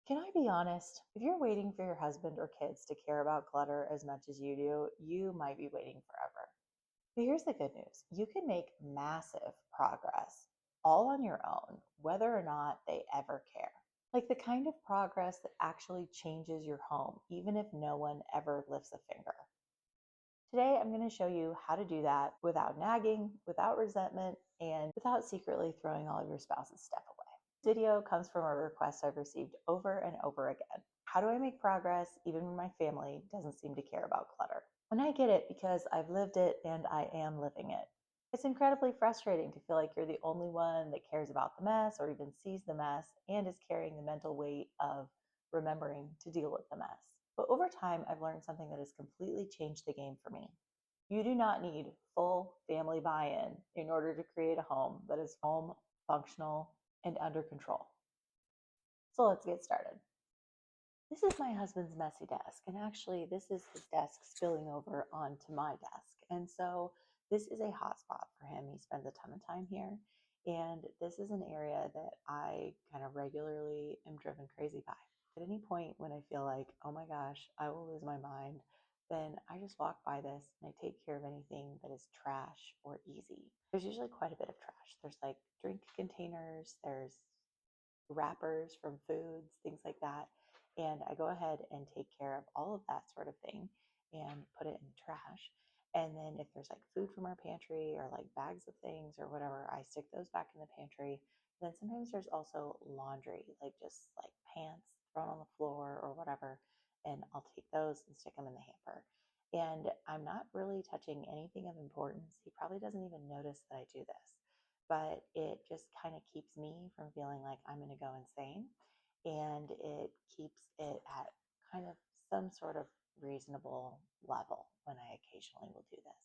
Can I be honest? If you're waiting for your husband or kids to care about clutter as much as you do, you might be waiting forever. But here's the good news: you can make massive progress all on your own, whether or not they ever care. Like the kind of progress that actually changes your home, even if no one ever lifts a finger. Today, I'm going to show you how to do that without nagging, without resentment, and without secretly throwing all of your spouse's stuff away. This video comes from a request I've received over and over again. How do I make progress even when my family doesn't seem to care about clutter? And I get it because I've lived it and I am living it. It's incredibly frustrating to feel like you're the only one that cares about the mess or even sees the mess and is carrying the mental weight of remembering to deal with the mess. But over time, I've learned something that has completely changed the game for me. You do not need full family buy-in order to create a home that is home, functional, and under control. So let's get started. This is my husband's messy desk, and actually this is his desk spilling over onto my desk. And so this is a hotspot for him. He spends a ton of time here, and this is an area that I kind of regularly am driven crazy by. At any point when I feel like, oh my gosh, I will lose my mind, then I just walk by this and I take care of anything that is trash or easy. There's usually quite a bit of trash. There's like drink containers, there's wrappers from foods, things like that. And I go ahead and take care of all of that sort of thing and put it in the trash. And then if there's like food from our pantry or like bags of things or whatever, I stick those back in the pantry. And then sometimes there's also laundry, like just like pants thrown on the floor or whatever. And I'll take those and stick them in the hamper. And I'm not really touching anything of importance. He probably doesn't even notice that I do this, but it just kind of keeps me from feeling like I'm going to go insane. And it keeps it at kind of some sort of reasonable level when I occasionally will do this.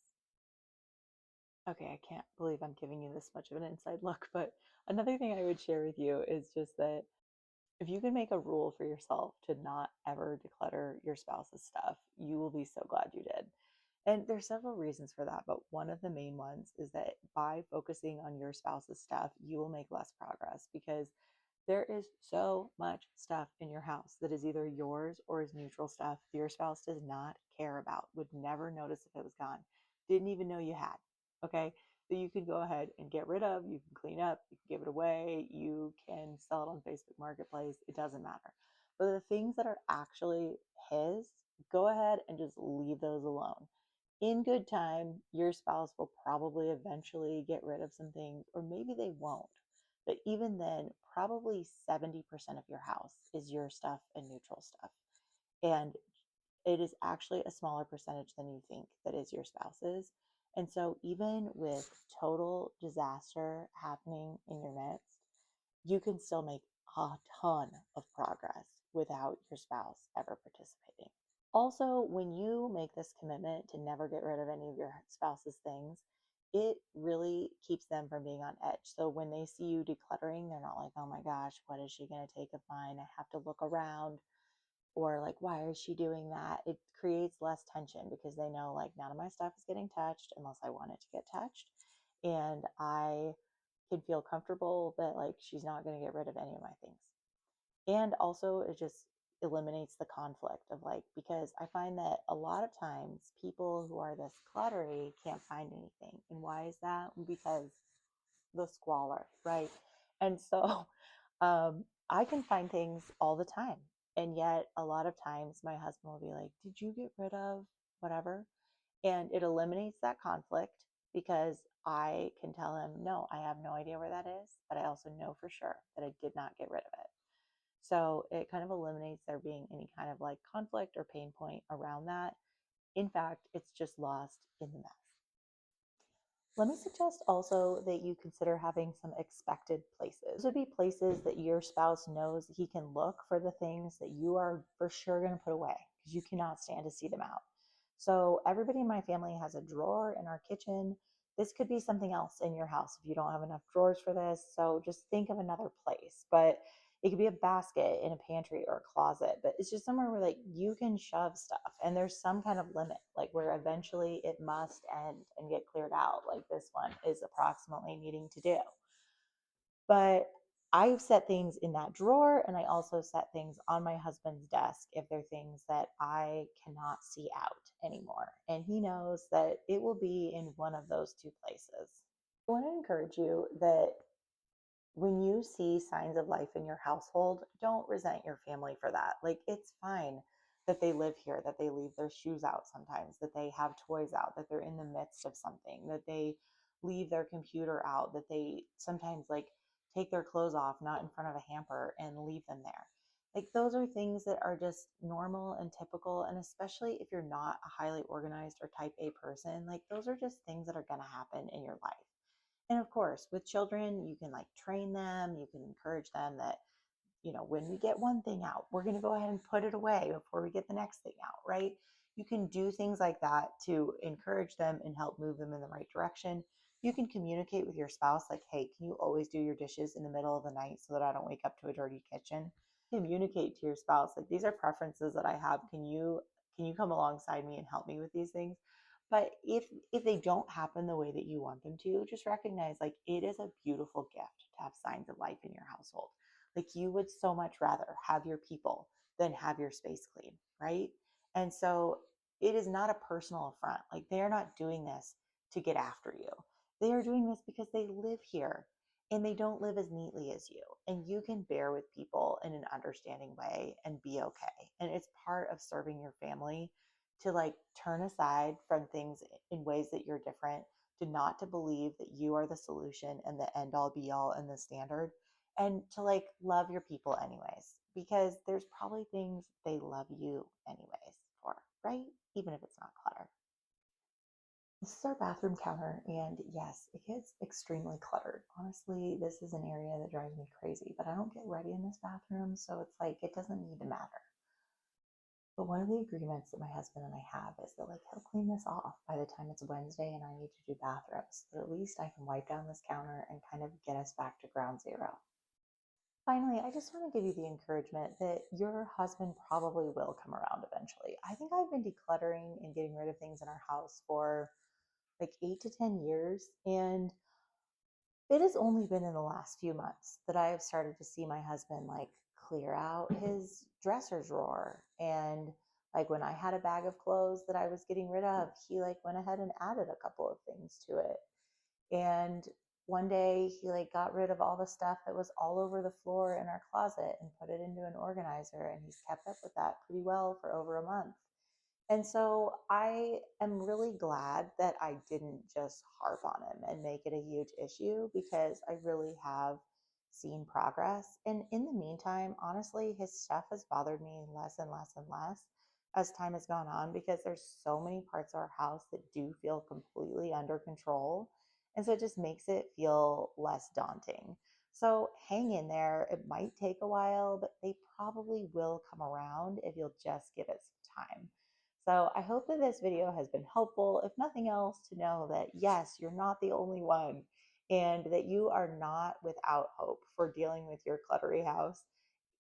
Okay, I can't believe I'm giving you this much of an inside look, but another thing I would share with you is just that if you can make a rule for yourself to not ever declutter your spouse's stuff, you will be so glad you did. And there's several reasons for that, but one of the main ones is that by focusing on your spouse's stuff, you will make less progress because there is so much stuff in your house that is either yours or is neutral stuff that your spouse does not care about, would never notice if it was gone, didn't even know you had. Okay. So you can go ahead and get rid of, you can clean up, you can give it away, you can sell it on Facebook Marketplace. It doesn't matter. But the things that are actually his, go ahead and just leave those alone. In good time, your spouse will probably eventually get rid of some things, or maybe they won't. But even then, probably 70% of your house is your stuff and neutral stuff. And it is actually a smaller percentage than you think that is your spouse's. And so, even with total disaster happening in your midst, you can still make a ton of progress without your spouse ever participating. Also, when you make this commitment to never get rid of any of your spouse's things, it really keeps them from being on edge. So when they see you decluttering, they're not like, oh my gosh, what is she going to take of mine? I have to look around. Or like, why is she doing that? It creates less tension because they know like none of my stuff is getting touched unless I want it to get touched. And I can feel comfortable that like she's not going to get rid of any of my things. And also, it just eliminates the conflict of like, because I find that a lot of times people who are this cluttery can't find anything. And why is that? Because the squalor, right? And so I can find things all the time. And yet, a lot of times, my husband will be like, did you get rid of whatever? And it eliminates that conflict because I can tell him, no, I have no idea where that is, but I also know for sure that I did not get rid of it. So it kind of eliminates there being any kind of like conflict or pain point around that. In fact, it's just lost in the mess. Let me suggest also that you consider having some expected places. Those would be places that your spouse knows he can look for the things that you are for sure going to put away because you cannot stand to see them out. So everybody in my family has a drawer in our kitchen. This could be something else in your house if you don't have enough drawers for this. So just think of another place. But it could be a basket in a pantry or a closet, but it's just somewhere where like you can shove stuff and there's some kind of limit, like where eventually it must end and get cleared out. Like this one is approximately needing to do. But I've set things in that drawer, and I also set things on my husband's desk if they're things that I cannot see out anymore. And he knows that it will be in one of those two places. I want to encourage you that when you see signs of life in your household, don't resent your family for that. Like, it's fine that they live here, that they leave their shoes out sometimes, that they have toys out, that they're in the midst of something, that they leave their computer out, that they sometimes like take their clothes off, not in front of a hamper, and leave them there. Like, those are things that are just normal and typical. And especially if you're not a highly organized or type A person, like, those are just things that are going to happen in your life. And of course, with children, you can like train them, you can encourage them that, when we get one thing out, we're going to go ahead and put it away before we get the next thing out, right? You can do things like that to encourage them and help move them in the right direction. You can communicate with your spouse, like, hey, can you always do your dishes in the middle of the night so that I don't wake up to a dirty kitchen? Communicate to your spouse, like, these are preferences that I have. Can you come alongside me and help me with these things? But if they don't happen the way that you want them to, just recognize, like, it is a beautiful gift to have signs of life in your household. Like, you would so much rather have your people than have your space clean, right? And so it is not a personal affront. Like, they are not doing this to get after you. They are doing this because they live here and they don't live as neatly as you. And you can bear with people in an understanding way and be okay. And it's part of serving your family to like turn aside from things in ways that you're different, to not to believe that you are the solution and the end all be all and the standard, and to like love your people anyways, because there's probably things they love you anyways for, right? Even if it's not clutter. This is our bathroom counter, and yes, it gets extremely cluttered. Honestly, this is an area that drives me crazy, but I don't get ready in this bathroom, so it's like it doesn't need to matter. But one of the agreements that my husband and I have is that like he'll clean this off by the time it's Wednesday and I need to do bathrooms. But at least I can wipe down this counter and kind of get us back to ground zero. Finally, I just want to give you the encouragement that your husband probably will come around eventually. I think I've been decluttering and getting rid of things in our house for like 8 to 10 years. And it has only been in the last few months that I have started to see my husband like clear out his dresser drawer. And like when I had a bag of clothes that I was getting rid of, he like went ahead and added a couple of things to it. And one day he like got rid of all the stuff that was all over the floor in our closet and put it into an organizer. And he's kept up with that pretty well for over a month. And so I am really glad that I didn't just harp on him and make it a huge issue, because I really have seen progress. And in the meantime, honestly, his stuff has bothered me less and less and less as time has gone on, because there's so many parts of our house that do feel completely under control. And so it just makes it feel less daunting. So hang in there. It might take a while, but they probably will come around if you'll just give it some time. So I hope that this video has been helpful, if nothing else, to know that yes, you're not the only one, and that you are not without hope for dealing with your cluttery house,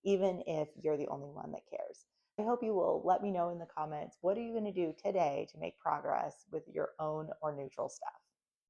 even if you're the only one that cares. I hope you will let me know in the comments, what are you going to do today to make progress with your own or neutral stuff?